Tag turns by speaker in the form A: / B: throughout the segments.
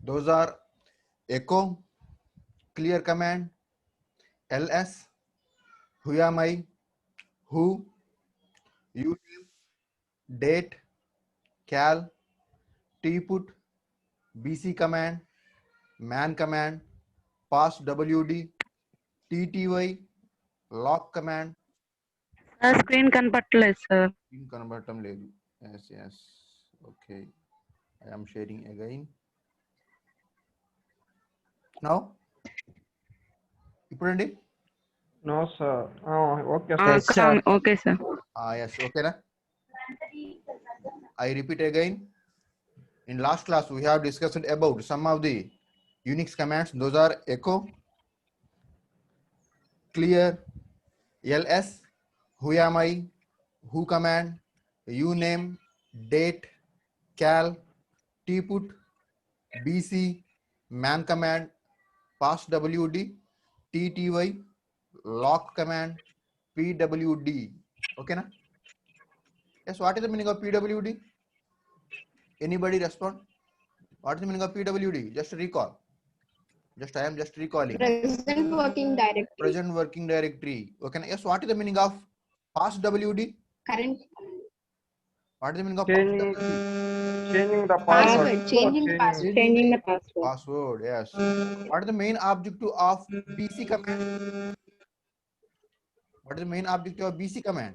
A: Those are echo, clear command, ls, who am I, who, uname, date, cal, tput, bc command, man command, pass wd, tty, lock command.
B: Screen కనపట్లేదు sir.
A: Screen కనబడటం లేదు. Yes. Okay. I am sharing again. Now, ఇప్పుడండి.
C: No sir. Oh, okay sir.
B: Okay sir.
A: Yes, okay na? I repeat again. In last class, we have discussed about some of the Unix commands. Those are echo, clear, ls, who am I, who command, uname, date, cal, tput, bc, man command, pass wd, tty, lock command, pwd. Okay na? Yes, what is the meaning of pwd? Anybody respond? What is the meaning of pwd? Just recall. I am just recalling.
D: Present working directory.
A: Present working directory. Okay. Yes. What is the meaning of pass wd?
D: Current
A: What is the meaning of
C: Changing the
D: password.
C: password.
D: Changing the password.
B: Changing the password.
A: Password. Yes. What is the main objective of bc command? What is the main objective of bc command?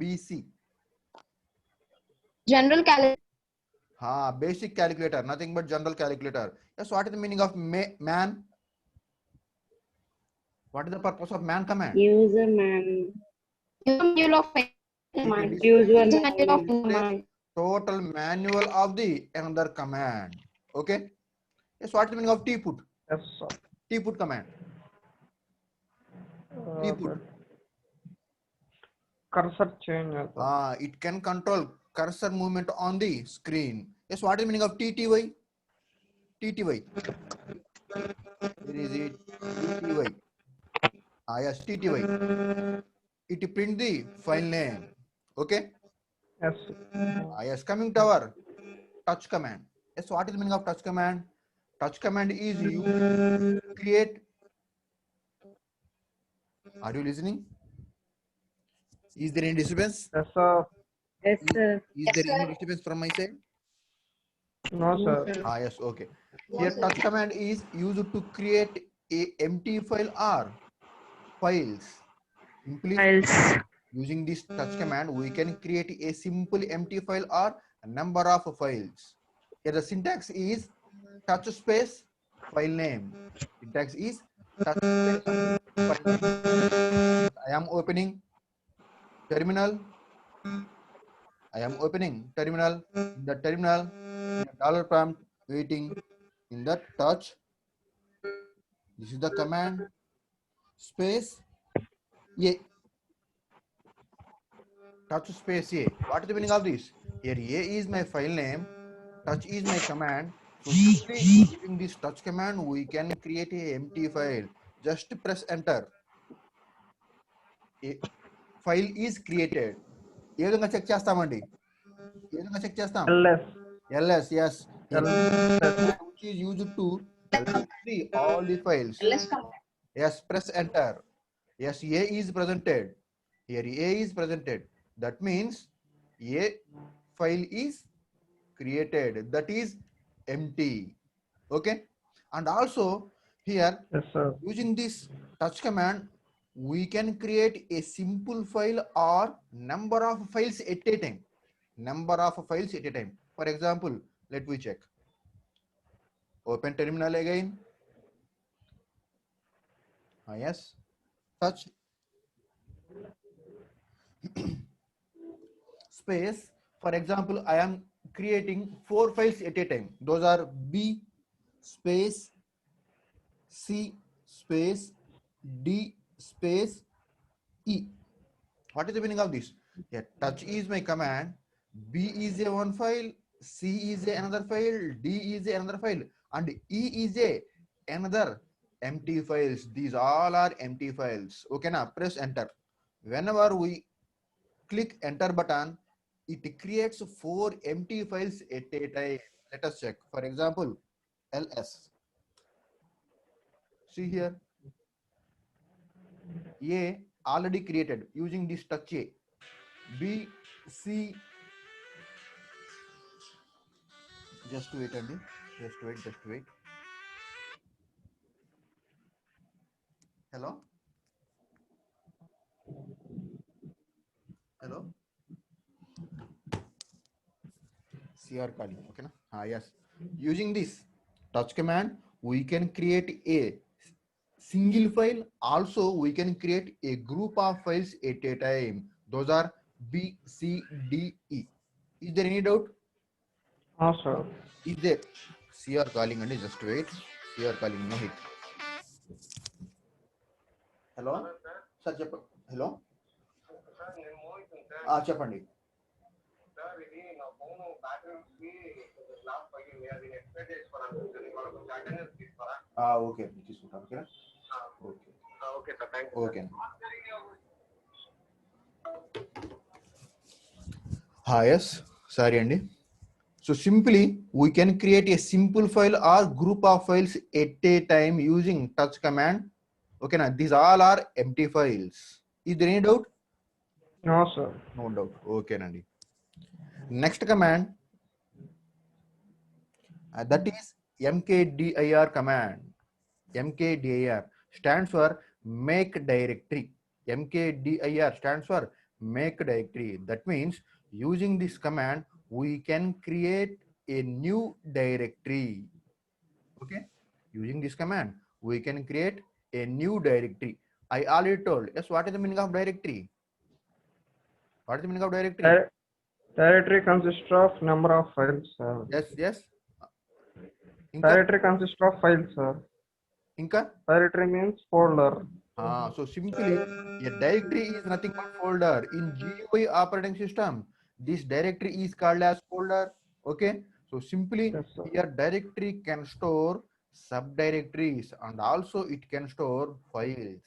A: bc.
D: General calendar.
A: Basic calculator. Nothing but general calculator. Yes. What is the meaning of man? What is the purpose of man command?
B: User man.
D: Manual of command.
B: User
D: Manual of command.
A: Total manual of the another command. Okay. Yes. What is the meaning of tput?
C: Yes sir.
A: Tput command. Tput.
C: Cursor change.
A: It can control cursor movement on the screen. Yes. What is the meaning of tty? Tty. Where is it? Tty. Yes. Tty. It print the file name. Okay.
C: Yes.
A: Yes. Coming to our touch command. Yes. What is the meaning of touch command? Touch command is you create. Are you listening? Is there any disturbance?
C: Yes sir.
B: Yes sir.
A: Is there any disturbance from my side?
C: No sir.
A: Yes. Okay. Here touch command is used to create a empty file or files. Simply using this touch command, we can create a simple empty file or a number of files. Here the syntax is touch space file name. Syntax is touch space file name. I am opening terminal. I am opening terminal. The terminal, dollar prompt waiting in the touch. This is the command space a. Touch space a. What is the meaning of this? Here a is my file name, touch is my command. So simply using this touch command, we can create a empty file. Just press enter. A file is created. ఏ విధంగా check చేస్తామండి? ఏ విధంగా check చేస్తాం? ls. Yes. Which is used to see all the files. Yes. Press enter. Yes. A is presented. Here a is presented. That means a file is created. That is empty. Okay. And also here,
C: Yes sir.
A: using this touch command, we can create a simple file or number of files at a time. Number of files at a time. For example, let me check. Open terminal again. Yes. Touch space. For example, I am creating 4 files at a time. Those are B space, C space, D space, E. What is the meaning of this? Yeah, touch is my command. B is a one file, C is another file, D is another file, and E is another empty files. These all are empty files. Okay, now press enter. Whenever we click enter button, it creates 4 empty files at a time. Let us check. For example, ls. See here, a already created using this touch a, b, c, just wait and just wait. Hello, hello, cr calling, okay na? Yes, using this touch command we can create a single file. Also we can create a group of files at a time. Those are b, c, d, e. Is there any doubt?
C: No, sir.
A: Is there? cr calling and just wait. cr calling Mohit. Hello sir చెప్ప hello చెప్పండి. Okay తీసుకుంటాను. ఓకేనా? Okay. yes, sorry అండి. So simply we can create a simple file or group of files at a time using touch command. Okay na, these all are empty files. Is there any doubt?
C: No, sir.
A: No doubt. Okay nandi. Next command, that is mkdir command. mkdir stands for make directory. mkdir stands for make directory. That means using this command we can create a new directory. Okay, using this command we can create a new directory. I already told. Yes, what is the meaning of directory? What is the meaning of directory?
C: Directory consists of number of files, sir.
A: Yes.
C: Directory consists of files, sir.
A: Inka?
C: Directory means folder.
A: So simply a directory is nothing but folder. In GUI operating system, this directory is called as folder. Okay, so simply
C: Yes, sir.
A: here directory can store subdirectories and also it can store files.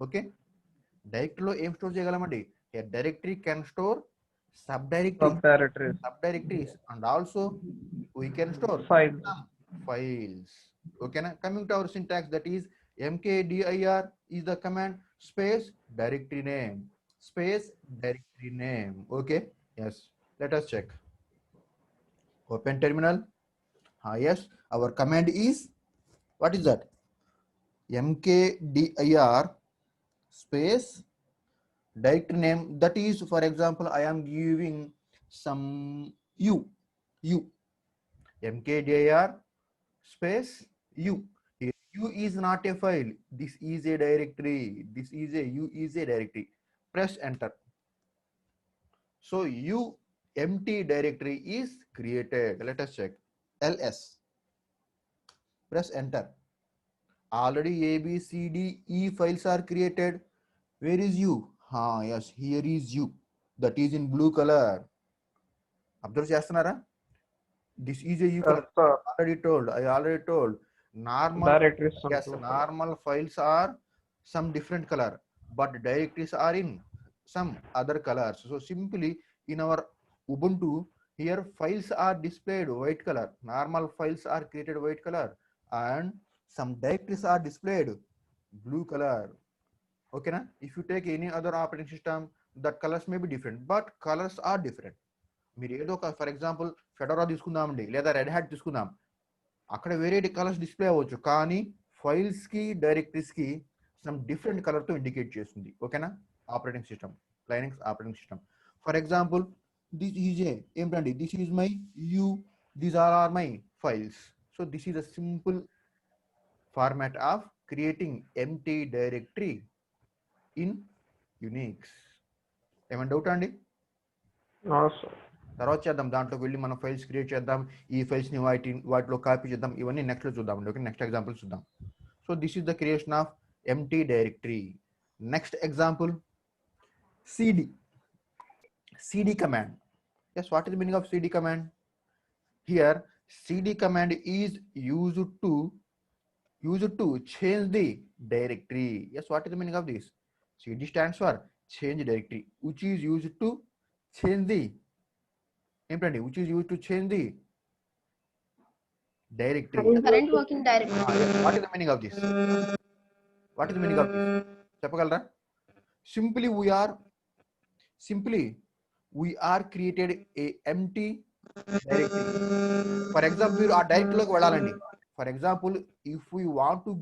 A: Okay, directory lo em store cheyagalandi. A directory can store subdirectories and also we can store
C: Files.
A: some files. Okay na? Coming to our syntax, that is mkdir is the command space directory name. Okay, yes, let us check. Open terminal. Yes, our command is, what is that? mkdir space directory name. That is, for example, I am giving some u mkdir space u. U is not a file. This is a directory. U is a directory. Press enter. So u empty directory is created. Let us check. ls. Press enter. Already a, b, c, d, e files are created. Where is u? Yes, here is u. That is in blue color. Observe చేస్తున్నారా? This is a u color.
C: Sir.
A: I already told. Normal
C: Directories.
A: yes, normal files are some different color, but directories are in some other colors. So simply in our Ubuntu here files are displayed white color. Normal files are created white color and some directories are displayed blue color. Okay na? If you take any other operating system, that colors may be different, but colors are different. మీరు ఏదో ఒక for example Fedora తీసుకుందామండి లేదా red hat తీసుకుందాం, అక్కడ వేరే colours display అవ్వచ్చు కానీ ఫైల్స్ కి డైరెక్టరీస్ కి సమ్ డిఫరెంట్ కలర్ తో ఇండికేట్ చేస్తుంది. ఓకేనా? Operating system, Linux operating system. For example this is ఏంటండి, this is my U, these are my files. So this is a simple format of creating empty directory in Unix. ఏమైనా doubt అండి? తర్వాత చేద్దాం, దాంట్లోకి వెళ్ళి మనం ఫైల్స్ క్రియేట్ చేద్దాం, ఈ ఫైల్స్ ని వాటిలో కాపీ చేద్దాం, ఇవన్నీ నెక్స్ట్ లో చూద్దాం. ఓకే, నెక్స్ట్ ఎగ్జాంపుల్ చూద్దాం. So this is the creation of empty directory. Next example cd command. Yes, what is the meaning of cd command? Here cd command is used to change the directory. Yes, what is the meaning of this? cd stands for change directory, which is used to change the which is used to change the directory.
D: Current working directory.
A: What is the meaning of this? What is the meaning of this? చెప్పగలరా? Simply we are created a empty directory. For example, మీరు ఆ directory లోకి వెళ్ళాలండి. For example, if we want to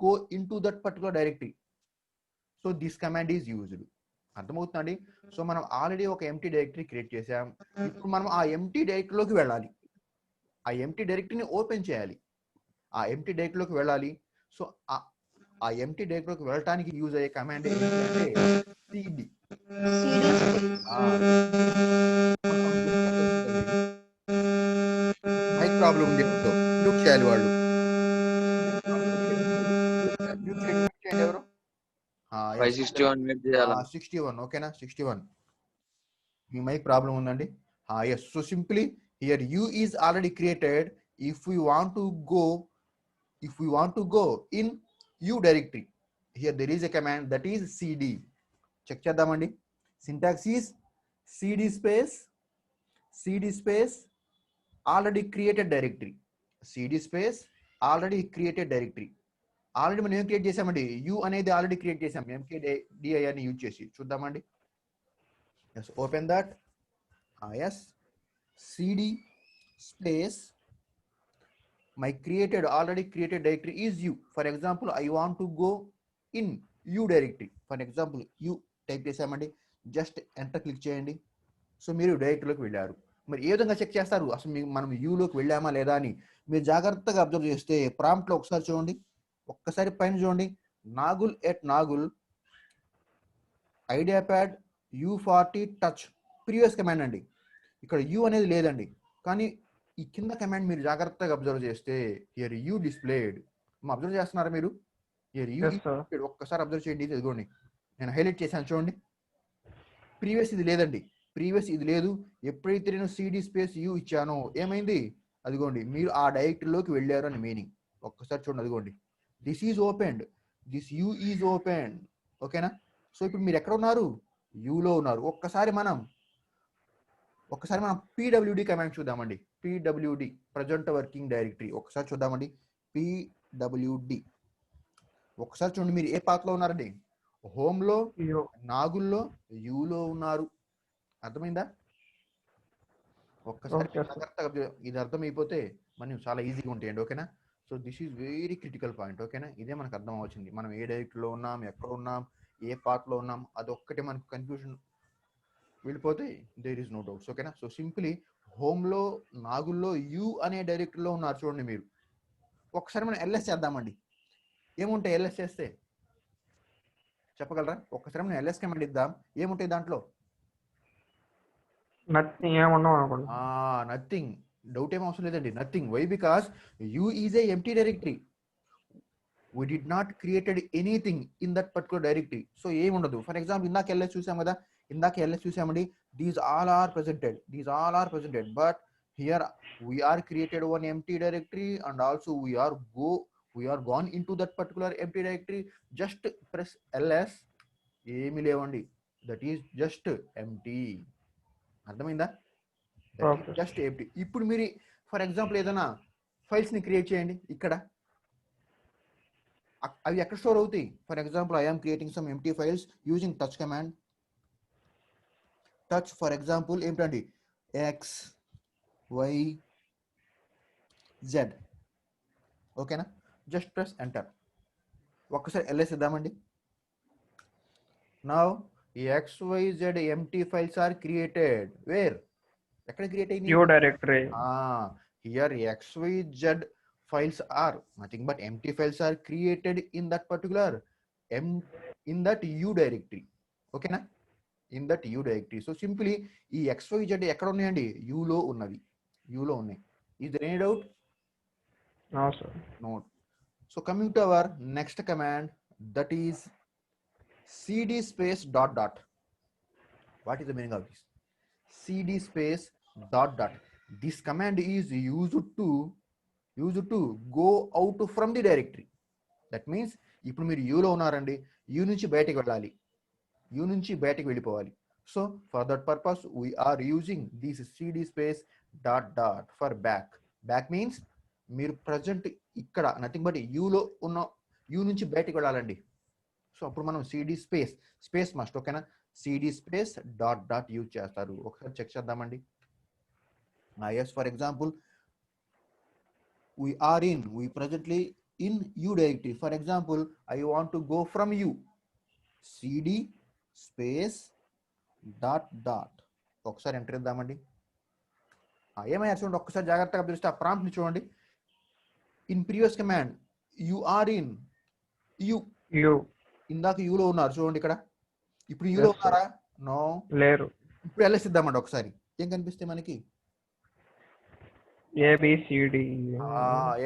A: go into that particular directory, so this command is used. అర్థమవుతుందండి? So మనం already ఒక empty directory create చేసాం. ఇప్పుడు మనం ఆ ఎంటీ డైరెక్టరీలోకి వెళ్ళాలి. ఆ ఎంటీ డైరెక్టరీని ఓపెన్ చేయాలి. ఆ ఎంటీ డైరెక్టరీలోకి వెళ్ళాలి. సో ఆ ఎంటీ డైరెక్టరీలోకి వెళ్ళడానికి యూజ్ అయ్యే కమాండ్ ఏంటంటే cd. మైక్ ప్రాబ్లం ఉంది. మ్యూట్ చేయాలి వాళ్ళు. మ్యూట్ చేయండి ఎవరు? 61 ఓకేనా? 61 మీ మైక్ ప్రాబ్లం ఉందండి. Yes, so simply here u is already created. If we want to go in u directory, here there is a command that is cd. Check చేద్దామండి. Syntax is cd space already created directory. cd space already created directory. Already మనం ఏం create చేసామండి? u అనేది already create చేసాం mkdir అని use చేసి. చూద్దామండి. yes, open that. Yes, cd space my already created directory is u. For example, I want to go in u directory. For example, u type చేసామండి. Just enter click చేయండి. So మీరు డైరెక్టరీలోకి వెళ్ళారు. మరి ఏ విధంగా check చేస్తారు అసలు మనం యూలోకి వెళ్ళామా లేదా అని? మీరు జాగ్రత్తగా అబ్జర్వ్ చేస్తే ప్రాంప్ట్లో ఒకసారి చూడండి, ఒక్కసారి పైన చూడండి. Nagul idea pad u40 touch previous command అండి. ఇక్కడ u అనేది లేదండి. కానీ ఈ కింద కమాండ్ మీరు జాగ్రత్తగా అబ్జర్వ్ చేస్తే హియర్ u డిస్ప్లేడ్. అబ్జర్వ్ చేస్తున్నారా మీరు? Here u displayed. ఒక్కసారి అబ్జర్వ్ చేయండి. ఇదిగోండి నేను హైలైట్ చేశాను చూడండి. ప్రీవియస్ ఇది లేదండి. ప్రీవియస్ ఇది లేదు. ఎప్పుడైతే నేను cd స్పేస్ u ఇచ్చానో ఏమైంది? అదిగోండి మీరు ఆ డైరెక్టరీలోకి వెళ్ళారు అని మీనింగ్. ఒక్కసారి చూడండి. అదిగోండి this is opened, this u is opened. ఓకేనా? సో ఇప్పుడు మీరు ఎక్కడ ఉన్నారు? యూలో ఉన్నారు. ఒక్కసారి మనం pwd కమాండ్ చూద్దామండి. pwd ప్రజెంట్ వర్కింగ్ డైరెక్టరీ ఒకసారి చూద్దామండి. pwd ఒకసారి చూడండి. మీరు ఏ పాత్రలో ఉన్నారండి? హోమ్లో, నాగుల్లో, యూలో ఉన్నారు. అర్థమైందా? ఒక్కసారి ఇది అర్థమైపోతే మనం చాలా ఈజీగా ఉంటాయండి. ఓకేనా? So this is very critical point. ఓకేనా? ఇదే మనకు అర్థం అవుతుంది. మనం ఏ డైరెక్టరీలో ఉన్నాం, ఎక్కడ ఉన్నాం, ఏ పార్ట్లో ఉన్నాం, అదొక్కటే మనకు కన్ఫ్యూజన్ వెళ్ళిపోతే దేర్ ఈస్ నో డౌట్స్. ఓకేనా? సో సింప్లీ హోమ్లో, నాగుల్లో యూ అనే డైరెక్టరీలో ఉన్నారు చూడండి మీరు. ఒకసారి మనం ఎల్ఎస్ చేద్దామండి. ఏముంటాయి ఎల్ఎస్ చేస్తే చెప్పగలరా? ఒక్కసారి మనం ఎల్ఎస్ కమాండ్ ఇద్దాం. ఏముంటాయి దాంట్లో? నథింగ్. డౌట్ ఏం అవసరం లేదండి. Nothing. Why? Because U is a empty directory. we did not created anything in that particular directory. So ఏం ఉండదు. ఫర్ ఎగ్జాంపుల్ ఇందాక ఎల్ఎస్ చూసాం కదా, చూసామండి. these all are presented, but here we are created one empty directory and also we are gone into that particular empty directory. Just press ls. ఏమీ లేవండి. that is just empty. అర్థమైందా? Just empty. ఇప్పుడు మీరు for example ఏదైనా files ని create చేయండి. ఇక్కడ అవి ఎక్కడ స్టోర్ అవుతాయి? For example I am creating some empty files using touch command. Touch for example ఏంటండి? XYZ. ఓకేనా? Just press enter. ఒక్కసారి ఎల్ఎస్ ఇద్దామండి. Now XYZ empty files are created. Where? ఎక్కడ క్రియేట్ అయింది?
C: U directory.
A: Here XYZ files are nothing but empty files are created in that particular in that u directory. Okay na? In that u directory. So simply ee xyz ekkada unnayandi? u lo unnadi. Is there any doubt?
C: No sir.
A: No. So coming to our next command, that is cd space dot dot. What is the meaning of this? cd space dot dot. This command is used to go out from the directory. That means ఇప్పుడు మీరు యూలో ఉన్నారండి, you నుంచి బయటకు వెళ్ళిపోవాలి. So for that purpose we are using this cd space dot dot for back. Back means మీరు present ఇక్కడ nothing but యూలో ఉన్న యూ నుంచి బయటకు వెళ్ళాలండి. సో అప్పుడు మనం సిడి స్పేస్ మస్ట్, ఓకేనా. CD space dot dot use చేస్తారు. ఒకసారి చెక్ చేద్దామండి. Yes, for example we presently in u directory. For example, I want to go from u, cd space dot dot ఒకసారి ఎంటర్ ఇద్దామండి. ఏమయ్యా చూడండి, ఒక్కసారి జాగ్రత్తగా పిలిస్తే ఆ ప్రాంప్ట్ని చూడండి. In previous command you are in U, ఇందాక యూలో ఉన్నారు చూడండి ఇక్కడ. ఇప్పుడు యూలో ఉన్నారా? నో, లేరు. ఇప్పుడు ఎల్ఎస్ ఇద్దామండి ఒకసారి. ఏం కనిపిస్తే మనకి?
C: ఏబిసిడి.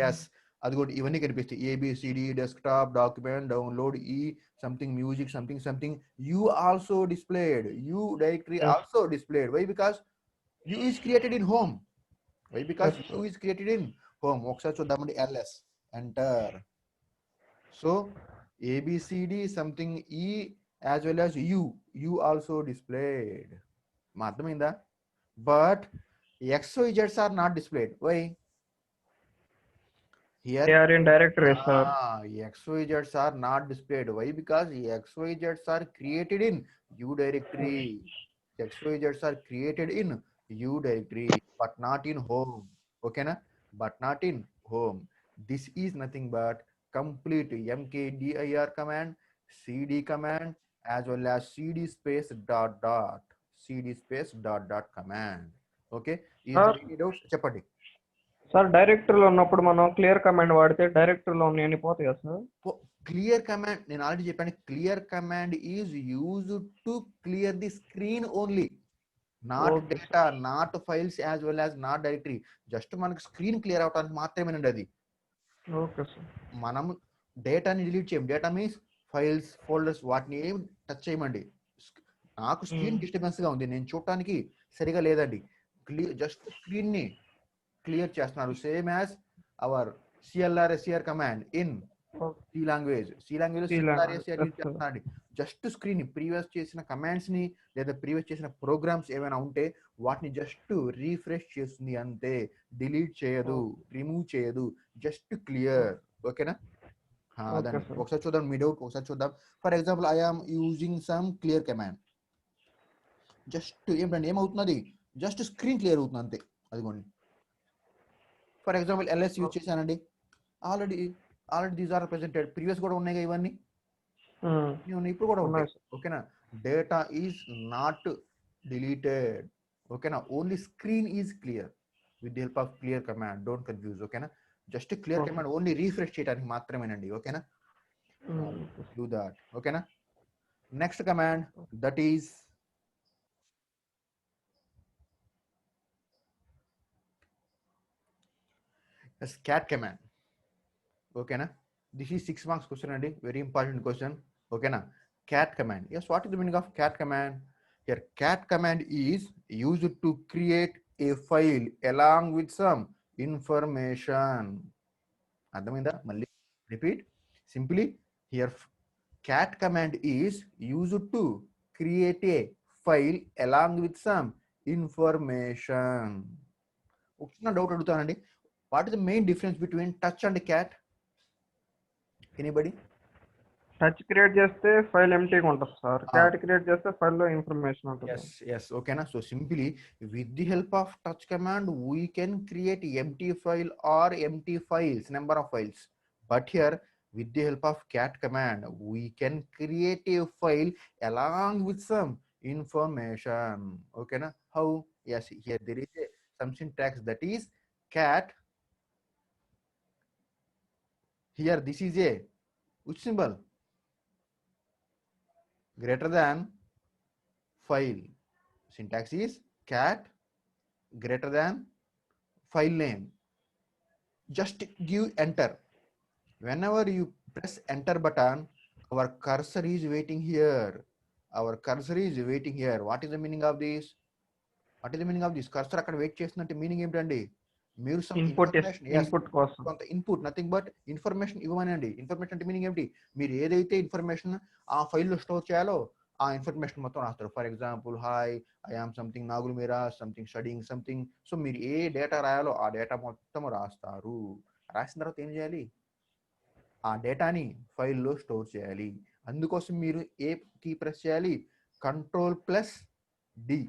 A: ఎస్, అది కూడా ఇవన్నీ కనిపిస్తాయి. ఏబిసిడి, డెస్క్టాప్, డాక్యుమెంట్, డౌన్లోడ్, ఈ something music, something U also displayed, U directory also displayed. Why? Because U is created in home. Why? Because U is created in home. ఒకసారి చూద్దామండి. LS enter. So ABCD something ఈ as well as U also displayed. మా అర్థమైందా? But XYZs are not displayed. Why? Here
C: they are in directory, sir.
A: XYZs are not displayed. Why? Because XYZs are created in U directory. XYZs are created in U directory, but not in home. Okay, na? But not in home. This is nothing but complete mkdir command, cd command, as well as cd space dot dot, cd space dot dot command. Okay, చెప్పండి
C: sir. డైరెక్టరీలో ఉన్నప్పుడు మనం clear command వాడితే డైరెక్టరీలో అన్ని పోతాయా sir?
A: Clear command నేను already చెప్పాను. Clear command is used to clear the screen only, not data, not files, as well as not directory. Just మనకు స్క్రీన్ క్లియర్ అవడానికి మాత్రమేనండి అది.
C: Okay sir. మనం
A: డేటాని డిలీట్ చేయం. డేటా మీన్స్ ఫైల్స్, ఫోల్డర్స్, వాటిని ఏం టచ్ చేయమండి. నాకు స్క్రీన్ డిస్టర్బెన్స్ గా ఉంది, నేను చూడటానికి సరిగా లేదండి. జస్ట్ స్క్రీన్ ని క్లియర్ చేస్తున్నారు. Same as our CLR command in C language చేస్తున్నాడు. జస్ట్ స్క్రీన్ ప్రీవియస్ చేసిన కమాండ్స్ ని లేదా ప్రీవియస్ చేసిన ప్రోగ్రామ్స్ ఏమైనా ఉంటే వాటిని జస్ట్ రీఫ్రెష్ చేస్తుంది అంతే. డిలీట్ చేయదు, రిమూవ్ చేయదు, జస్ట్ క్లియర్. ఓకేనా? ఒకసారి చూద్దాం. మీ డౌట్ ఒకసారి చూద్దాం. For example, I am using some clear command. Just ఏంటంటే ఏమవుతున్నది? జస్ట్ స్క్రీన్ క్లియర్ అవుతుంది అంతే. అదిగోండి. ఫర్ ఎగ్జాంపుల్ ఎల్ఎస్ యూజ్ చేశానండి. Already these are presented. Previous కూడా ఉన్నాయి ఇవన్నీ, ఇప్పుడు కూడా ఉన్నాయి. ఓకేనా? Data is not deleted. ఓకేనా? Only screen is clear with the help of clear command. Don't confuse. ఓకేనా? Just clear command only refresh చేయడానికి మాత్రమేనండి. ఓకేనా? Do that. ఓకేనా? Next command that is cat command. Okay na? This is 6 marks question and very important question. Okay na? Cat command. Yes, what is the meaning of cat command? Here cat command is used to create a file along with some information. Adhaminda? Malli repeat. Simply here cat command is used to create a file along with some information. Okna doubt adugutanandi. What is the main difference between touch and cat? Anybody?
C: Touch create చేస్తే file ఎంప్టీగా ఉంటుంది sir. cat create చేస్తే file లో information ఉంటుంది.
A: Yes, okay na. So simply with the help of touch command we can create empty file or empty files, number of files. But here with the help of cat command we can create a file along with some information. Okay na? How? Yes, here there is some syntax that is cat. Here this is a which symbol? Greater than file. Syntax is cat greater than file name. Just give enter. Whenever you press enter button, our cursor is waiting here. Our cursor is waiting here. What is the meaning of this? What is the meaning of this? Cursor akkada wait చేస్తున్నట్టు meaning ఏంటండి? మీరు some input కోసం కొంత input, nothing but information ఇవ్వమనండి. Information అంటే meaning ఏమిటి? మీరు ఏదైతే ఇన్ఫర్మేషన్ ఆ ఫైల్లో స్టోర్ చేయాలో ఆ ఇన్ఫర్మేషన్ మొత్తం రాస్తారు. For example hi I am something Nagul Meera something studying something. So మీరు ఏ డేటా రాయాలో ఆ డేటా మొత్తం రాస్తారు. రాసిన తర్వాత ఏం చేయాలి, ఆ డేటాని ఫైల్లో స్టోర్ చేయాలి. అందుకోసం మీరు ఏ కీ ప్రెస్ చేయాలి, control plus D.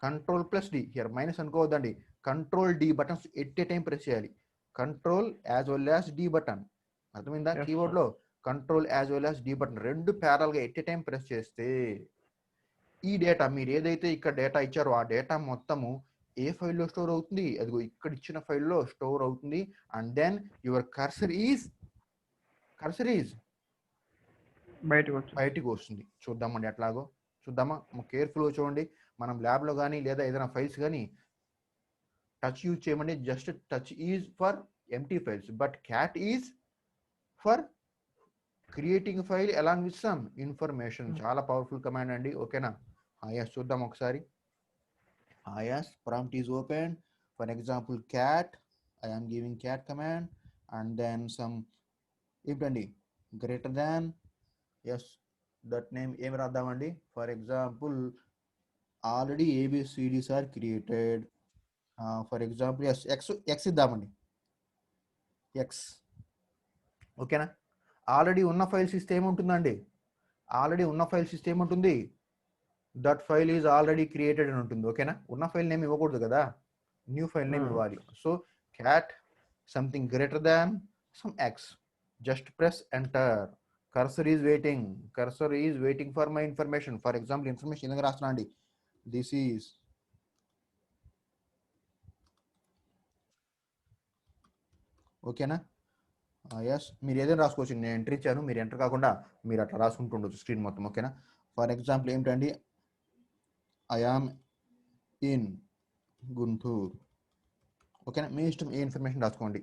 A: Control plus D, here minus అనుకోవద్దండి, control D buttons at a time press చేయాలి. Control as well as D button, అర్థమైందా?
C: Yes,
A: కీబోర్డ్ లో control as well as D button రెండు parallel గా at a time press చేస్తే ఈ data మీరు ఏదైతే ఇక్కడ డేటా ఇచ్చారో ఆ డేటా మొత్తము ఏ ఫైల్లో స్టోర్ అవుతుంది, అదిగో ఇక్కడ ఇచ్చిన ఫైల్లో స్టోర్ అవుతుంది. And then your cursor is బయటికి వస్తుంది. చూద్దామండి ఎట్లాగో చూద్దామా, కేర్ఫుల్గా చూడండి. మనం ల్యాబ్లో కానీ లేదా ఏదైనా ఫైల్స్ కానీ టచ్ యూజ్ చేయమండి. Just touch is for empty files, but cat is for creating file along with some information. చాలా పవర్ఫుల్ కమాండ్ అండి, ఓకేనా? yes చూద్దాం ఒకసారి. yes prompt is open. For example cat, I am giving cat command and then some ఏంటండి greater than, yes that name ఏం రాద్దామండి. For example already ABCDs are created. For example yes x ఇద్దామండి, x, ఓకేనా? Already ఉన్న files ఇస్తే ఏముంటుందండి, already ఉన్న files ఇస్తే ఏముంటుంది, that file is already created అని ఉంటుంది, ఓకేనా? ఉన్న ఫైల్ నేమ్ ఇవ్వకూడదు కదా, న్యూ ఫైల్ నేమ్ ఇవ్వాలి. So cat something greater than some X, just press enter. Cursor is waiting for my information. For example information ఎందుకు రాస్తున్నా అండి, దిస్ ఈజ్ ఓకేనా? ఎస్ మీరు ఏదైనా రాసుకోవచ్చు, నేను ఎంటర్ ఇచ్చాను, మీరు ఎంటర్ కాకుండా మీరు అట్లా రాసుకుంటుండొచ్చు స్క్రీన్ మొత్తం, ఓకేనా? ఫర్ ఎగ్జాంపుల్ ఏమిటండి, ఐ ఆమ్ ఇన్ గుంటూరు, ఓకేనా? మీ ఇష్టం ఏ ఇన్ఫర్మేషన్ రాసుకోండి.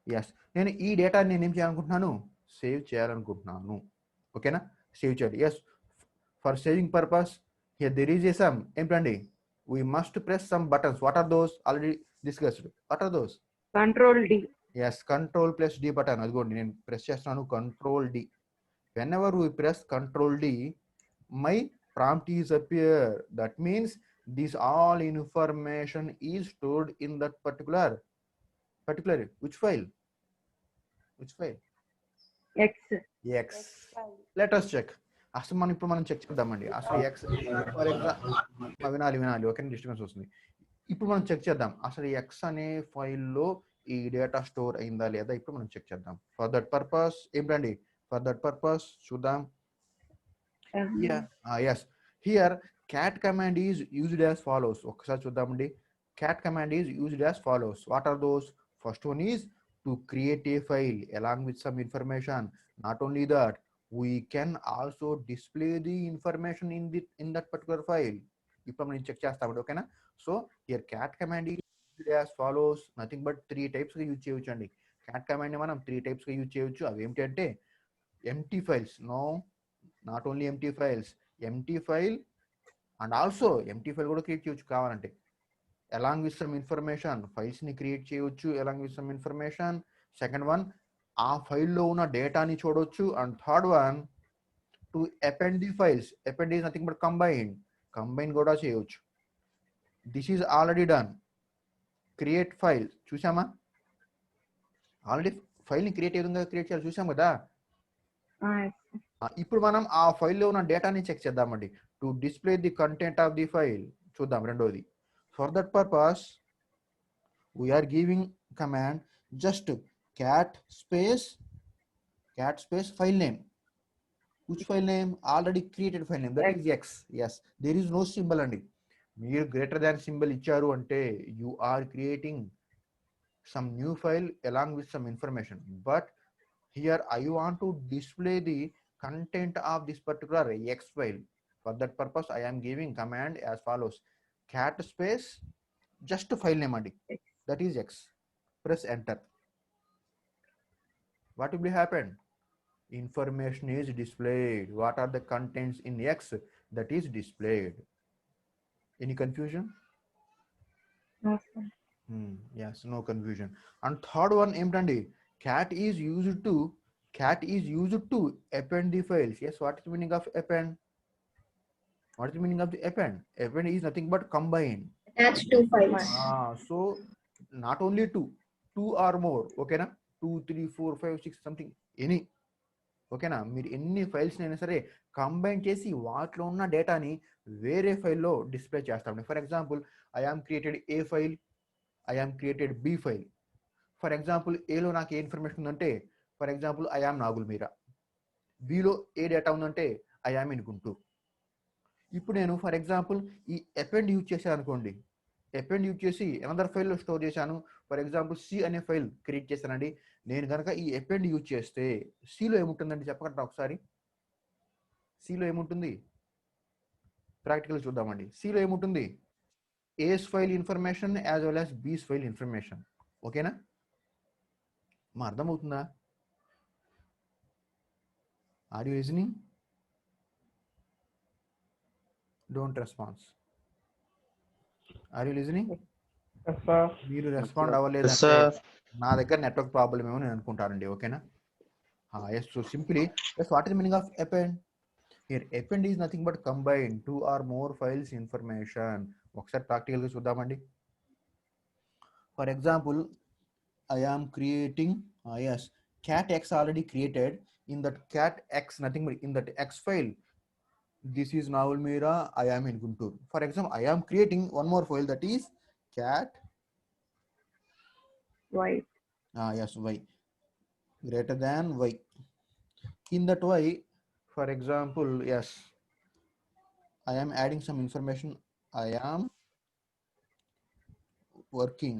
A: ఎస్ నేను ఈ డేటా నేను ఏం చేయాలనుకుంటున్నాను, సేవ్ చేయాలనుకుంటున్నాను, ఓకేనా? సేవ్ చేయాలి. Yes for saving purpose here there is a some ఏంటండి, we must press some buttons. What are those, already discussed. What are those?
B: Control D.
A: Yes control plus D button, అదిగోండి నేను press చేస్తున్నాను control D. whenever we press control D, my prompt is appear. That means this all information is stored in that particular which file
B: X.
A: x. Let us check. అసలు మనం ఇప్పుడు check చేద్దామండి. అసలు x for example వినాలి okay, disturbance వస్తుంది. ఇప్పుడు మనం check చేద్దాం అసలు x అనే ఫైల్లో ఈ డేటా స్టోర్ అయిందా లేదా, ఇప్పుడు మనం చెక్ చేద్దాం. ఫర్ దట్ పర్పస్ ఏంటండి, చూద్దాం. yes here cat command is used as follows. ఒకసారి చూద్దామండి. cat command is used as follows. What are those? First one is to create a file along with some information. Not only that, we can also display the information in that particular file. ఇప్పుడు మనం check చేస్తామండి, ఓకేనా? So here cat command is used as follows. Nothing but 3 types గా use చేయొచ్చు అండి. cat command ని మనం 3 types గా యూజ్ చేయొచ్చు. అవి ఏంటంటే empty files, no, not only empty files, empty file and also empty file కూడా క్రియేట్ చేయొచ్చు కావాలంటే. along with some information, files ని క్రియేట్ చేయొచ్చు along with some information. Second one ఆ ఫైల్లో ఉన్న డేటాని చూడొచ్చు. And third one to append the files. append is nothing but combine కూడా చేయొచ్చు. This is already done. Create file చూసామా, ఆల్రెడీ ఫైల్ని క్రియేట్ ఏ విధంగా క్రియేట్ చేయాలి చూసాం కదా. ఇప్పుడు మనం ఆ ఫైల్లో ఉన్న డేటాని చెక్ చేద్దామండి. To display the content of the file చూద్దాం. రెండోది, for that purpose we are giving command just cat space file name. Which file name? Already created file name, that is x. Yes, there is no symbol అండి. మీరు greater than symbol ఇచ్చారు అంటే you are creating some new file along with some information. But here I want to display the content of this particular x file. For that purpose I am giving command as follows. Cat space just file name andi, that is x. Press enter. What will be happen? Information is displayed. What are the contents in x that is displayed? Any confusion?
B: No, sir.
A: Yes, no confusion. And third one ఏంటండి, cat is used to append the files. Yes, what is the meaning of append? What is the meaning of the append? Append is nothing but combine.
D: Attach two files.
A: So not only two or more. Okay na? 2, 3, 4, 5, 6 something. Any. ఓకేనా మీరు ఎన్ని files అయినా సరే combine చేసి వాటిలో ఉన్న డేటాని వేరే ఫైల్లో డిస్ప్లే చేస్తామండి. For example I am created A file, I am created B file. For example ఏలో నాకు ఏ ఇన్ఫర్మేషన్ ఉందంటే for example I am Nagul Meera. బిలో ఏ డేటా ఉందంటే ఐ ఆమ్ ఇన్ గుంటూరు. ఇప్పుడు నేను ఫర్ ఎగ్జాంపుల్ ఈ అపెండ్ యూజ్ చేశాను అనుకోండి, అపెండ్ యూజ్ చేసి అనదర్ ఫైల్లో స్టోర్ చేశాను. ఫర్ ఎగ్జాంపుల్ సి అనే ఫైల్ క్రియేట్ చేశానండి. నేను కనుక ఈ అపెండ్ యూజ్ చేస్తే సిలో ఏముంటుందండి చెప్పగలరా ఒకసారి? సిలో ఏముంటుంది? ప్రాక్టికల్ చూద్దామండి. సిలో ఏముంటుంది? A's file information as well as B's file information. ఓకేనా? మా అర్థమవుతుందా? Are you listening? Don't response. Are you listening?
C: Yes, sir.
A: మీరు రెస్పాండ్
E: Yes,
A: అవ్వలేదంటే
E: sir.
A: నా దగ్గర నెట్వర్క్ ప్రాబ్లమ్ ఏమో నేను అనుకుంటానండి. ఓకేనా? Yes. So simply yes what is the meaning of append? Here append is nothing but combine 2 or more files information. ఒకసారి ప్రాక్టికల్గా చూద్దామండి. For example I am creating yes cat x already created. In that cat x nothing but in that x file this is Navul Meera, I am in Guntur. For example, I am creating one more file that is cat
B: Y.
A: yes y greater than y. In that y, for example, yes, I am adding some information. I am working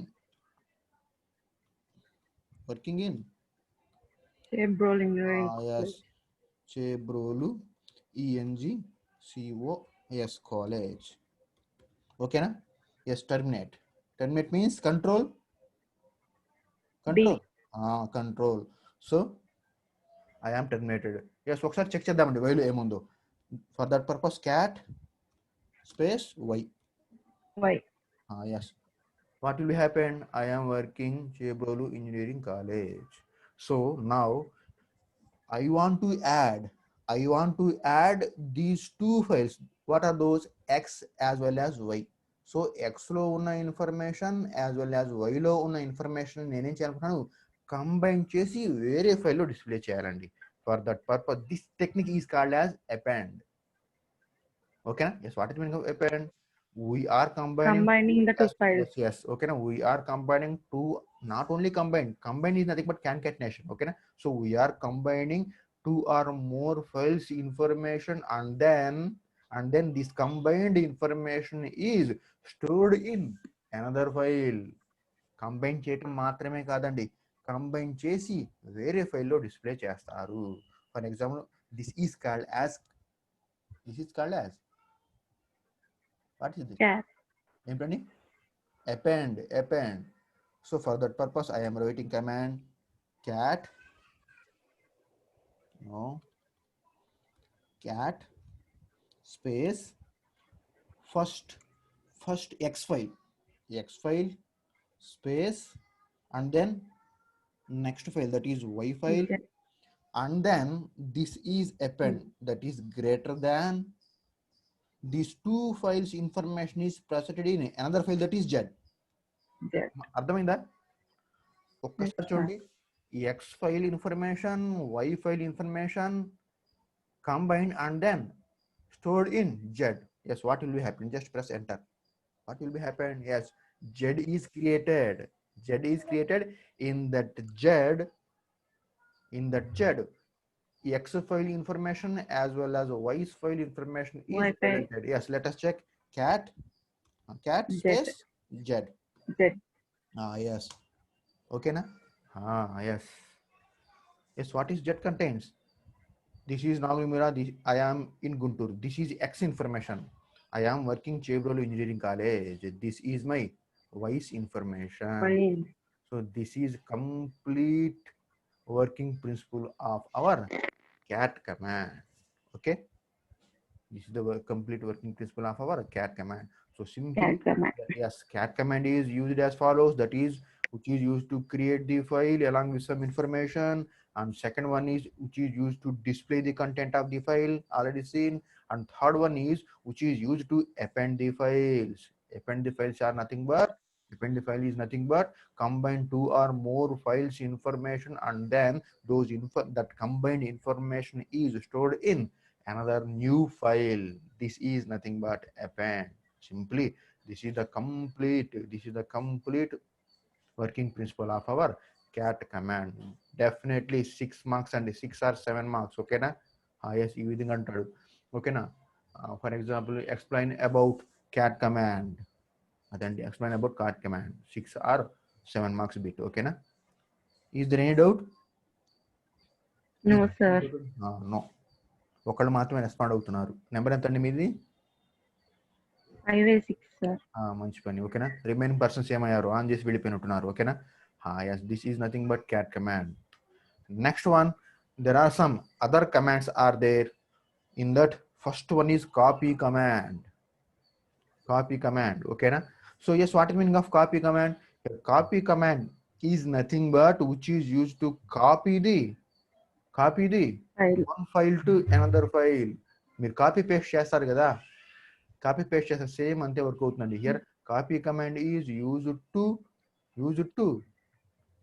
A: in
B: Cerebral engineering.
A: yes Chebrolu ENGCO yes college. Okay na? Yes, terminate means control. Control. So I am terminated. Yes, ఒకసారి check చేద్దామండి వైలో ఏముందో. For that purpose cat space y.
B: Y.
A: Yes, what will happen? I am working Chebrolu Engineering College. So now I want to add these two files. What are those? X as well as y. So x లో ఉన్న information as well as y లో ఉన్న information నేనేం చేయాలనుకున్నాను? Combine చేసి వేరే ఫైల్లో display చేయాలండి. For that purpose this technique is called as append. ఓకేనా? Yes, what is meaning of append? We are
B: Combining the two files.
A: Yes, okay now we are combining two, not only combine is nothing but concatenation. Okay na? So we are combining 2 or more files information and then this combined information is stored in another file. Combine చేయటం మాత్రమే కాదండి, combine చేసి వేరే ఫైల్లో display చేస్తారు. For example this is called as what is this?
B: Cat.
A: ఏంటండి? Append. So for that purpose I am writing command cat space first x file space and then next file that is y file
B: Okay.
A: and then this is append that is greater than these two files information is presented in another file that is z.
B: Z.
A: అర్థమైందా? ఒక్కసారి
B: Yes,
A: చూడండి, ఈ x file information y file information combined and then stored in z. Yes, what will be happen? Just press enter. What will be happen? Yes, z is created in that z x file information as well as y file information is
B: Y file.
A: presented. Yes, let us check cat
B: Z.
A: space z.
B: Z.
A: Yes, okay na? Yes, what is z contains? This is Nagul Mira, I am in Guntur. This is x information. I am working Chebrolu Engineering College. This is my y's information.
B: Fine.
A: So this is complete working principle of our cat command. Okay, this is the complete working principle of our cat command. So simply
B: Cat command.
A: yes, cat command is used as follows, that is which is used to create the file along with some information, and second one is which is used to display the content of the file already seen, And third one is which is used to append the files. Append the files are nothing but, append the file is nothing but combine two or more files information, and then those that combined information is stored in another new file. This is nothing but append. Simply, this is the complete working principle of our cat command. Definitely 6 marks and 6 or 7 marks. Okay na? Yes, ఈ విధంగా అంటాడు. ఓకేనా? For example, explain about cat command. అదండి, explain about cat command. 6 or 7 marks bit. ఓకేనా? Is there any doubt?
B: No, sir.
A: No. ఒకళ్ళు మాత్రమే respond అవుతున్నారు. Number ఎంత అండి మీది?
B: 5A6, sir.
A: మంచి పని. ఓకేనా? రిమైనింగ్ పర్సన్స్ ఏమయ్యారు? ఆన్ చేసి వెళ్ళిపోయినట్టున్నారు. ఓకేనా? Yes, this is nothing but cat command. Next one, there are some other commands are there. In that, first one is copy command. Copy command. Okay na? So yes, what is the meaning of copy command? A copy command is nothing but which is used to copy the
B: File.
A: one file to another file. మీరు copy paste చేస్తారు కదా, copy paste చేస్తే same అంతే work అవుతుందండి. Here copy command is used to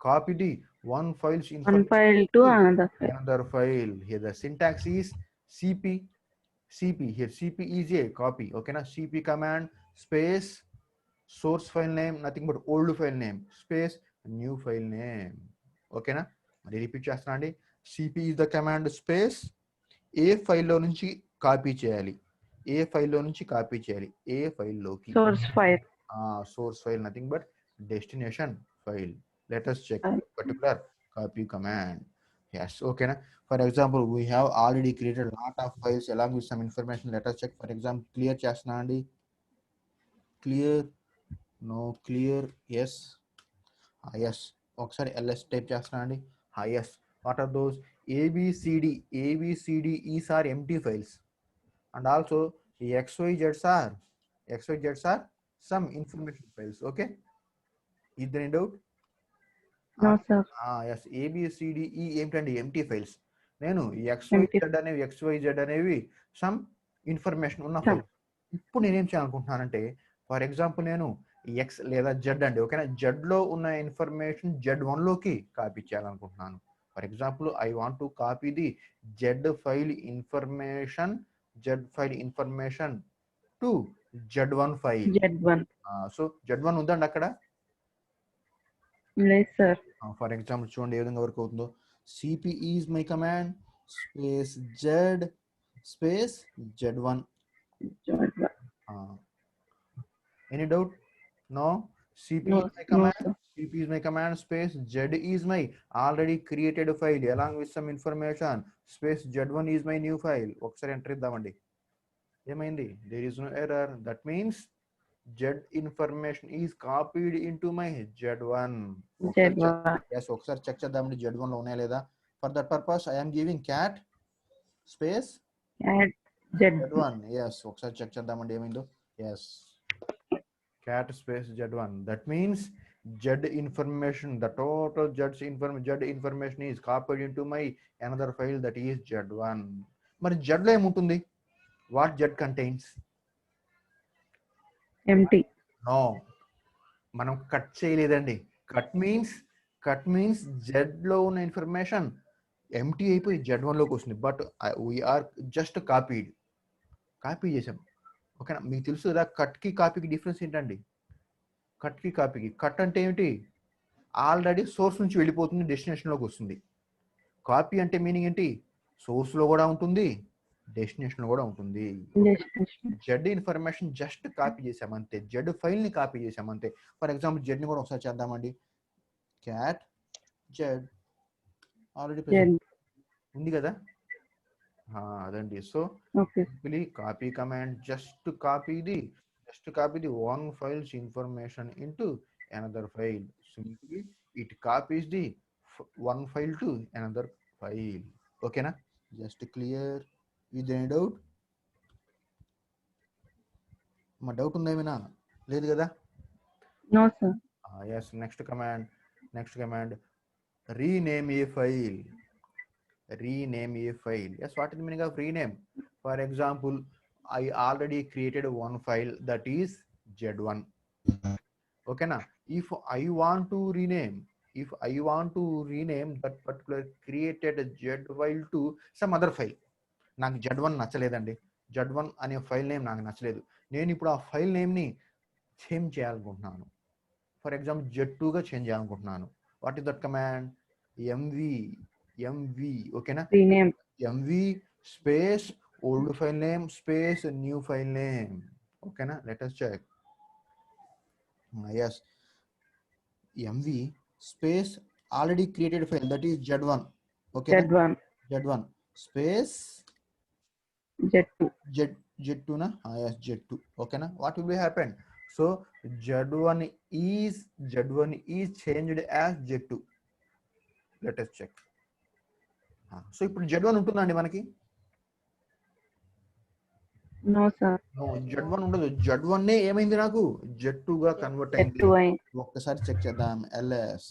A: copy the one file's
B: One
A: information
B: file to another file.
A: another file. Here the syntax is cp. Here cp is a copy. Okay na? Cp command space source file name, nothing but old file name, space new file name. Okay na? మరి repeat చేస్తున్నా అండి. cp is the command space ఏ ఫైల్లో నుంచి copy చేయాలి, ఏ ఫైల్లో నుంచి copy చేయాలి, ఏ ఫైల్లోకి.
B: Source file.
A: Source file nothing but destination file. Let us check particular copy command. Yes, okay na? For example, we have already created a lot of files along with some information. Let us check. For example, clear chestna andi. Clear, no, clear, yes. Yes, ఒకసారి ls type chestna andi. Yes, what are those? abcd is are empty files, and also xyzs are some information files. Okay, is there any doubt?
B: No, sir.
A: Yes A B C D E ఏంటండి? Empty files. నేను
B: Empty.
A: XYZ అనేవి some information ఉన్న file. ఇప్పుడు నేనేం చేయాలనుకుంటున్నానంటే, for example నేను X లేదా Z అండి, ఓకేనా, జెడ్ లో ఉన్న ఇన్ఫర్మేషన్ Z1 లోకి కాపీ చేయాలనుకుంటున్నాను. For example I want to copy the Z file information to Z1 file.
B: Z1.
A: So Z1 ఉందండి అక్కడ.
B: Yes, sir.
A: ఫర్ ఎగ్జాంపుల్ చూడండి ఏ విధంగా వర్క్ అవుతుందో. cp is my command space z space Z1.
B: Z1.
A: Any doubt? No. cp
B: No,
A: is my command.
B: no, sir.
A: cp is my command space z is my already created file along with some information space Z1 is my new file. ఒకసారి enter ఇద్దామండి. ఏమైంది? There is no error. That means Z information is copied into my Z1.
B: Z1.
A: Yes, ఒకసారి check చేద్దామండి Z1 లో ఉన్నాయా లేదా. For that purpose I am giving cat space
B: Add Z1.
A: Z1. yes, ఒకసారి check చేద్దామండి ఏమైందో. yes, cat space Z1. that means Z information, the total Z information is copied into my another file, that is Z1. మరి Z లో ఏముంటుంది? what Z contains?
B: Empty.
A: No, మనం cut చేయలేదండి. Cut means Z లో ఉన్న information empty అయిపోయి Z1 లోకి వస్తుంది. బట్ వీఆర్ జస్ట్ కాపీ చేసాం. ఓకేనా? మీకు తెలుసు కదా కట్ కి కాపీకి డిఫరెన్స్ ఏంటండి? కట్ అంటే ఏమిటి? ఆల్రెడీ సోర్స్ నుంచి వెళ్ళిపోతుంది, డెస్టినేషన్ లోకి వస్తుంది. కాపీ అంటే మీనింగ్ ఏంటి? సోర్స్ లో కూడా ఉంటుంది, డెస్టినేషన్ లో కూడా ఉంటుంది. జెడ్ ఇన్ఫర్మేషన్ జస్ట్ కాపీ చేసామంతే, జెడ్ ఫైల్ ని కాపీ చేసామంతే. ఫర్ ఎగ్జాంపుల్ జెడ్ ని కూడా ఒకసారి చేద్దామండి. క్యాట్ జెడ్ ఆల్రెడీ ఉంది కదా, అదండి. So simply copy command just copy the one file's information into another file. Simply it copies the one file to another file. Okay na? Just clear. Is there any doubt? మా doubt ఉందా ఏమైనా? లేదు కదా?
B: No, sir.
A: Yes, next command rename a file. Yes, what is the meaning of rename? For example, I already created one file that is Z1. Okay na? If I want to rename that particular created Z file to some other file, నాకు Z1 నచ్చలేదండి, Z1 అనే file name నాకు నచ్చలేదు, నేను ఇప్పుడు ఆ file నేమ్ని change చేయాలనుకుంటున్నాను. For example Z2గా చేంజ్ చేయాలనుకుంటున్నాను. What is that command? MV ఓకేనా?
B: rename.
A: MV space old file name space new file name. ఓకేనా? Let us check. Yes, MV space already created file that is Z1. ఓకేనా?
B: Z1,
A: Z1 space
B: Z2.
A: Z2 na? Yes, Z2. Okay na? What will be happen? So Z1 is changed as Z2. Let us check. So ఇప్పుడు Z1 ఉంటుందండి మనకి?
B: No, sir.
A: No, Z1 ఉండదు. Z1 నే ఏమైంది నాకు? Z2 గా convert అయింది.
B: Z2 అయి
A: ఒక్కసారి చెక్ చేద్దాం. ls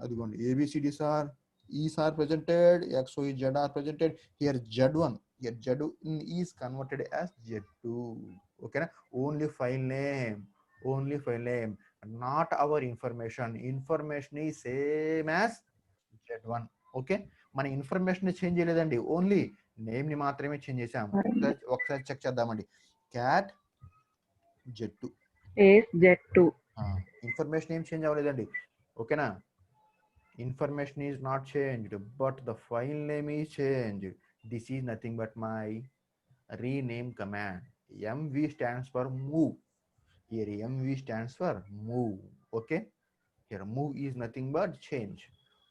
A: అదిగోండి, ABCDs are E's are presented, XOE Z are presented. Here Z1, here Z1 is converted as Z2. Okay na? Only file name, not our information. Information is same as Z1. Okay, మన information change చేయలేదండి, only name ని మాత్రమే change చేసాం. ఒకసారి check చేద్దామండి. Cat Z2
B: space Z2.
A: Information ఏం change అవ్వలేదండి. ఓకేనా? Information is not changed, but the file name is changed. This is nothing but my rename command. MV stands for move. Here MV stands for move. Okay, here move is nothing but change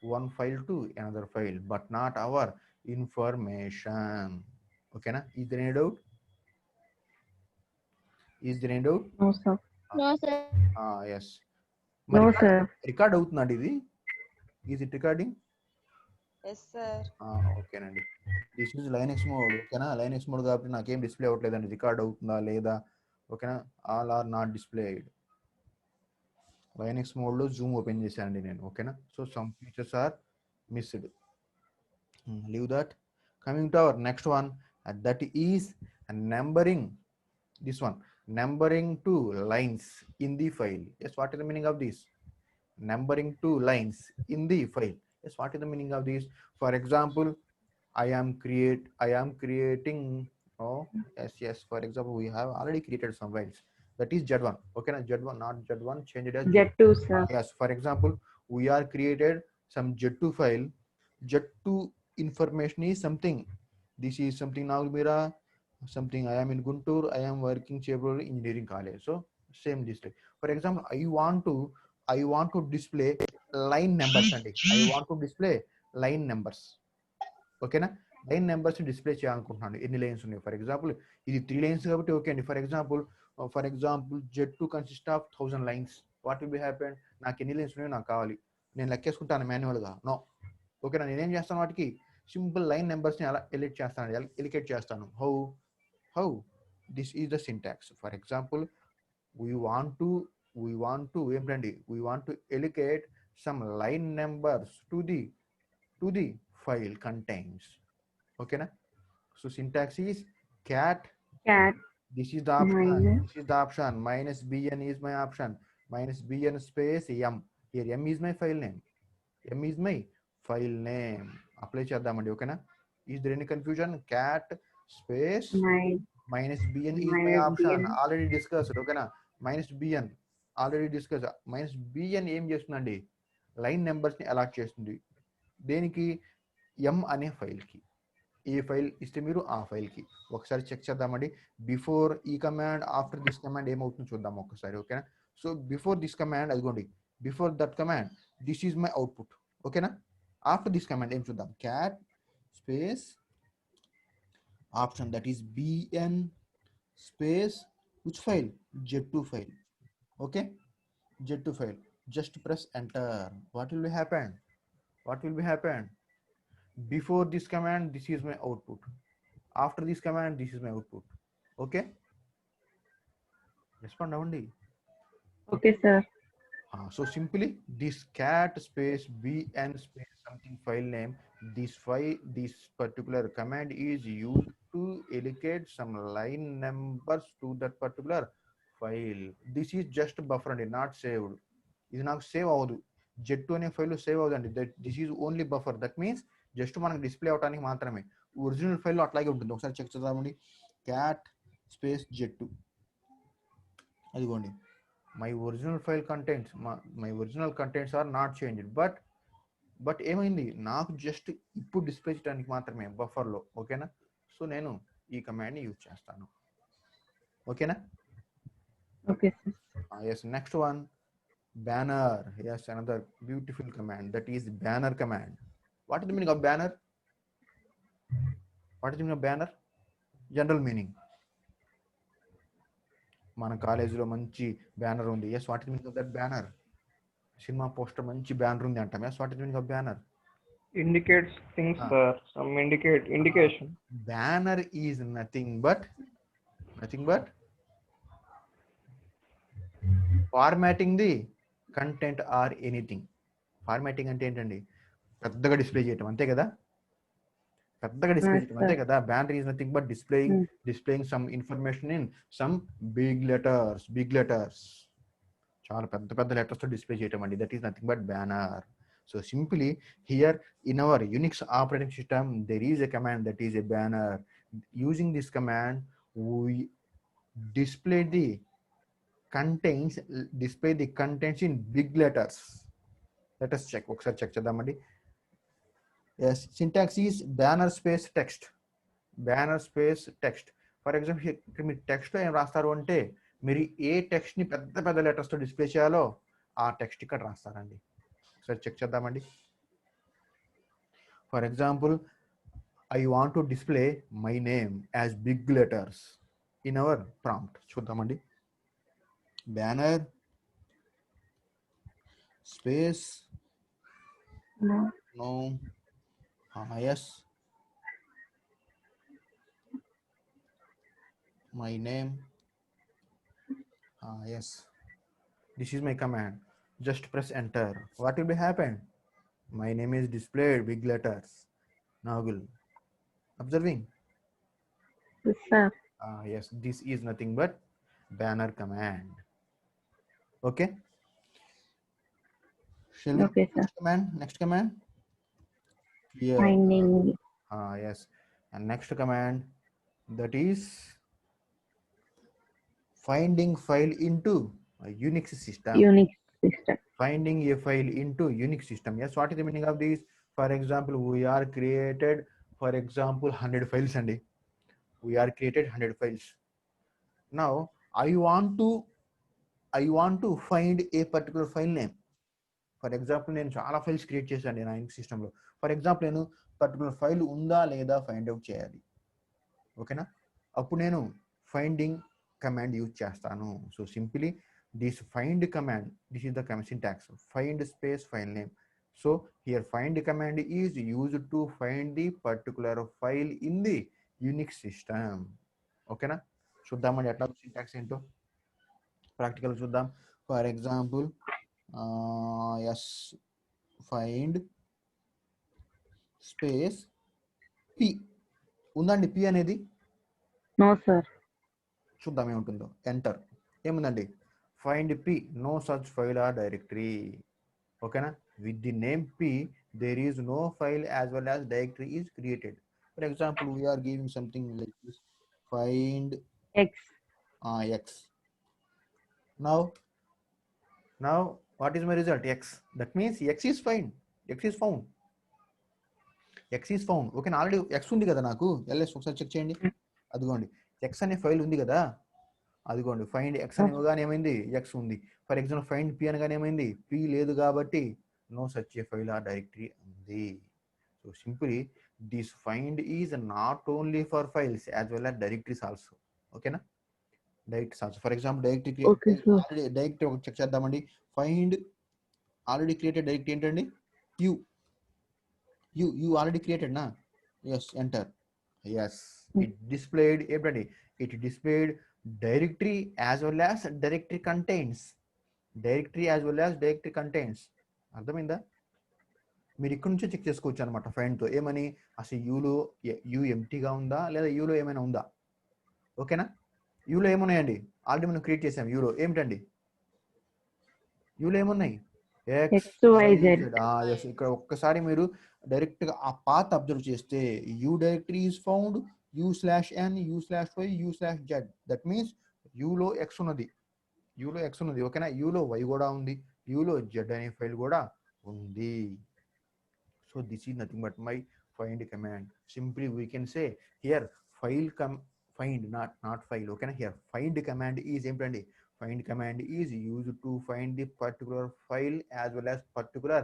A: one file to another file, but not our information. Okay na? Is there any doubt?
B: No, sir.
D: No, sir.
A: Yes.
B: No, sir.
A: Record అవుతుందండి ఇది? Is it recording?
E: Yes sir.
A: ఓకేనండి. This is Linux mode. ఓకేనా? Linux mode కాబట్టి నాకేం display అవ్వట్లేదండి, record అవుతుందా లేదా. ఓకేనా? All are not displayed. Linux మోడ్లో జూమ్ ఓపెన్ చేశానండి నేను. ఓకేనా? So some features are missed. Leave that. Coming to our next one, that is numbering. This one, numbering two lines in the file. Yes, what is the meaning of this? Numbering two lines in the file. Yes, what is the meaning of this? For example, I am creating. Oh yes, for example, we have already created some files, that is Z1. Okay na? Z1, not Z1, change it as
B: Z2, sir.
A: Yes, for example, we are created some Z2 file. Z2 information is something. This is something now mira something. I am in Guntur, I am working Chevrolet Engineering College. So same display. For example, I want to display line numbers అండి. I want to display line numbers. ఓకేనా? Line numbers display చేయాలనుకుంటున్నాను. ఎన్ని lines ఉన్నాయి? For example ఇది 3 lines కాబట్టి okay అండి. For example Z2 consist of 1000 lines. What will be happen? నాకు ఎన్ని లైన్స్ ఉన్నాయో నాకు కావాలి, నేను లెక్కేసుకుంటాను మాన్యువల్గా. నో. ఓకేనా? నేనేం చేస్తాను, వాటికి సింపుల్ లైన్ నెంబర్స్ని అలా ఎలికేట్ చేస్తాను. How this is the syntax. For example we want to ఏంటండి, we want to allocate some line numbers to the file contains. Okay na? So syntax is cat, this is the option, minus bn is my option, minus bn space m. Here m is my file name. Apply చేద్దామండి. ఓకేనా? Is there any confusion? Cat space minus bn is my option, already discussed. ఓకేనా? Minus BN already discuss. Minus BN ఏం చేస్తుందండి, line నెంబర్స్ని allot చేస్తుంది. దేనికి? ఎం అనే ఫైల్కి. ఏ file ఇస్తే మీరు ఆ ఫైల్కి. ఒకసారి చెక్ చేద్దామండి. బిఫోర్ ఈ కమాండ్, ఆఫ్టర్ దిస్ కమాండ్ ఏమవుతుందో చూద్దాం ఒకసారి. ఓకేనా? సో బిఫోర్ దిస్ కమాండ్, అదిగోండి, before that command this is my output. ఓకేనా? ఆఫ్టర్ దిస్ కమాండ్ ఏం చూద్దాం? Cat space option, that is BN space which file? Z2 file. Okay, Z2 file. Just press enter. What will be happen? Before this command, this is my output. After this command, this is my output. Okay, respond avandi.
B: Okay, sir.
A: So simply this cat space bn space something file name, this particular command is used to allocate some line numbers to that particular file. This is just buffer and not saved. ఇది నాకు save అవ్వదు. Z అనే file save అవ్వదండి. This is only buffer. That means just మనకు display అవడానికి మాత్రమే. Original file అట్లాగే ఉంటుంది. ఒకసారి చెక్ చేద్దామండి. క్యాట్ స్పేస్ జెట్, అదిగోండి. My original file contents, my original contents are not changed. But ఏమైంది, నాకు జస్ట్ ఇప్పుడు డిస్ప్లే చేయడానికి మాత్రమే బఫర్లో. ఓకేనా? సో నేను ఈ కమాండ్ని యూజ్ చేస్తాను. ఓకేనా?
B: Okay, sir.
A: Yes, next one, banner. Yes, another beautiful command, that is banner command. What is the meaning of banner? What is the meaning of banner? General meaning. మన కాలేజీలో మంచి బ్యానర్ ఉంది. Yes, what is meaning of that banner? Cinema poster మంచి banner ఉంది అంటాం. Yes, what is meaning of banner?
C: Indicates things, sir. Some indication.
A: Banner is nothing but formatting the content or anything. Formatting అంటే ఏంటండి? పెద్దగా display చేయటం, అంతే కదా? పెద్దగా డిస్ప్లే చేయటం, అంతే కదా? Banner is nothing but displaying some information in some big letters. చాలా పెద్ద లెటర్స్ తో డిస్ప్లే చేయటం అండి. That is nothing but banner. So simply here in our Unix operating system there is a command that is a banner. Using this command we display the contents in big letters. Let us check. ఒకసారి check చేద్దామండి. Yes, syntax is banner space text. For example ఇక్కడ మీరు text లో ఏం రాస్తారు అంటే, మీరు ఏ text ని పెద్ద లెటర్స్ తో డిస్ప్లే చేయాలో ఆ టెక్స్ట్ ఇక్కడ రాస్తారండి. ఒకసారి చెక్ చేద్దామండి. For example, I want to display my name as big letters in our prompt. చూద్దామండి. Banner space no yes, my name, yes, this is my command. Just press enter. What will be happen? My name is displayed big letters. Nagul, observing?
B: Yes, sir.
A: Yes, this is nothing but banner command. Okay, shall we?
B: Okay, sir.
A: Next command here.
B: Finding.
A: Yes, and next command, that is finding file into a Unix system.
B: Unix system.
A: Finding a file into Unix system. Yes, what is the meaning of this? For example, we are created, for example, 100 files and we are created 100 files. Now I want to find a particular file name. For example, నేను చాలా files create చేశాను నా Unix సిస్టంలో. For example, నేను particular file ఉందా లేదా find out చేయాలి. ఓకేనా? అప్పుడు నేను ఫైండింగ్ కమాండ్ యూజ్ చేస్తాను. So simply this find command, this is the syntax, find space file name. So here find command is used to find the particular file in the Unix system. ఓకేనా? చూద్దామండి ఎట్లా syntax ఏంటో practical చూద్దాం. For example, yes, find space p. ఉందండి p అనేది?
B: No, sir.
A: చూద్దాం ఏముంటుందో. Enter. ఏముందండి? Find p, no such file or directory. ఓకేనా? with the name p there is no file as well as directory is created. For example, we are giving something like this, find
B: X.
A: x. Now what is my result? X. That means x is found. Okay, already x ఉంది కదా నాకు. ls ఒకసారి check చేయండి. అదిగోండి, x అనే file ఉంది కదా. అదిగోండి, ఫైండ్ x అని ఇవ్వగానే ఏమైంది? x ఉంది. ఫర్ ఎగ్జాంపుల్, ఫైండ్ p అనగానే ఏమైంది? p లేదు కాబట్టి no such a file or directory ఉంది. So simply this find is not only for files as well as directories also. ఓకేనా? Directories also. For example, directory directory ఒకటి check చేద్దామండి. Find already created directory ఏంటండి? you already created na? Yes, enter. Yes, it displayed ఏంటండి? It displayed directory as well as directory contains. అర్థమైందా? మీరు ఇక్కడ నుంచే check చేసుకోవచ్చు అనమాట ఫైండ్ తో ఏమని అసలు యూలో యూ ఎంటీగా ఉందా లేదా యూలో ఏమైనా ఉందా. ఓకేనా, యూలో ఏమున్నాయండి ఆల్రెడీ మనం క్రియేట్ చేసాం. యూలో ఏమిటండి, యూలో ఏమున్నాయి
B: X, Y, Z.
A: yes. ఇక్కడ ఒక్కసారి మీరు డైరెక్ట్ గా ఆ పాత్ అబ్జర్వ్ చేస్తే U directory is found u/n u/y u/z. That means యూలో ఎక్స్ ఉన్నది, యూలో ఎక్స్ ఉన్నది. ఓకేనా, యూలో వై కూడా ఉంది, యూలో జెడ్ అనే ఫైల్ కూడా ఉంది. So this is nothing but my find command. Simply we can say here file find not file. ఓకేనా, హియర్ ఫైండ్ కమాండ్ ఈజ్ ఏంటండి, find command is used to find the particular file as well as particular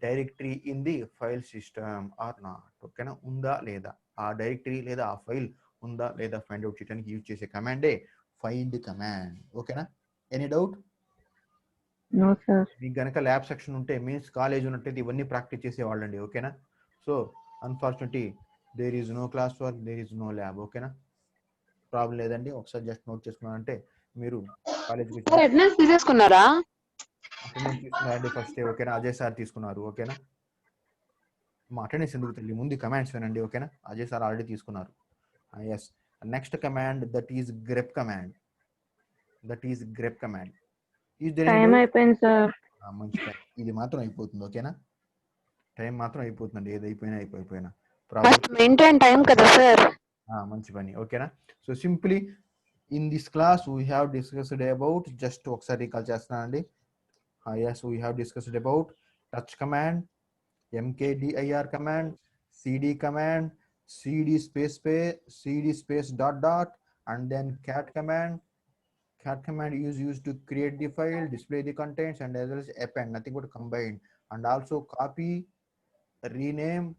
A: directory in the file system or not. ఓకేనా, ఉందా లేదా ఆ directory లేదా ఆ file ఉందా లేదా ఫైండ్ అవుట్ చేయడానికి యూజ్ చేసే కమాండే ఫైండ్ కమాండ్. ఓకేనా, ఎనీ డౌట్?
B: No, sir.
A: మీకు గనక ల్యాబ్ సెక్షన్ ఉంటే మీన్స్ కాలేజ్ ఉన్నట్టయితే ఇవన్నీ ప్రాక్టీస్ చేసేవాళ్ళండి. ఓకేనా, so unfortunately there is no class work, there is no lab. ఓకేనా, ప్రాబ్లం లేదండి, ఒకసారి జస్ట్ నోట్ చేసుకున్నారంటే మీరు కాలేజ్కి
E: సార్ అటెండెన్స్ తీసేసుకున్నారా?
A: అటెండెన్స్ తీసుకున్నారండి ఫస్ట్ డే. ఓకేనా, అజయ్ సార్ తీసుకున్నారు. ఓకేనా, మా అటెండెన్స్ ఎందుకు తెలియదు, ముందు కమాండ్స్ వినండి. ఓకేనా, అజయ్ సార్ ఆల్రెడీ తీసుకున్నారు. Yes, next command that is grep command. That is grep command.
B: Time అయిపోయింది సార్.
A: మంచి టైం, ఇది మాత్రం అయిపోతుంది. ఓకేనా, టైం మాత్రం అయిపోతుందండి, ఏది అయిపోయినా అయిపోయినా
E: మెయింటైన్ టైం కదా సార్.
A: మంచి పని. ఓకేనా, so simply in this class we have discussed about, just ఒకసారి రికాల్ చేస్తున్నానండి. yes, we have discussed about touch command, mkdir command, cd command, cd space dot, and then cat command. Cat command is used to create the file, display the contents, and as well as append, nothing but combine, and also copy, rename,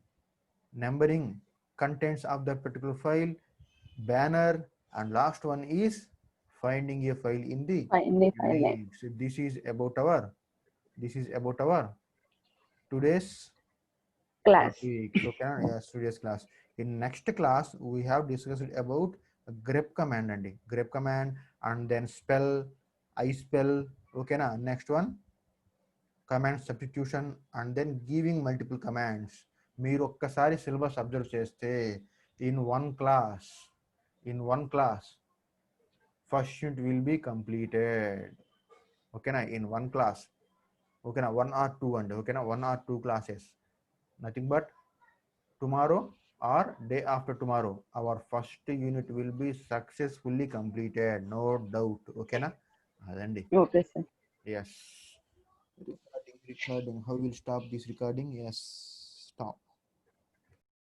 A: numbering contents of that particular file, banner, and last one is finding a file in the
B: Find the file name.
A: So this is about our today's
B: Class.
A: topic. Okay, yes, today's class. In next class we have discussed about grep command and grep command, and then I spell. Okay na, next one command substitution, and then giving multiple commands. మీరు ఒక్కసారి syllabus observe చేస్తే in one class first unit will be completed. Okay na, in one class. Okay na, 1 or 2 and okay na, 1 or 2 classes, nothing but tomorrow or day after tomorrow our first unit will be successfully completed, no doubt. Okay na, adandi.
B: Okay, sir.
A: Yes, recording, how will stop this recording? Yes, stop.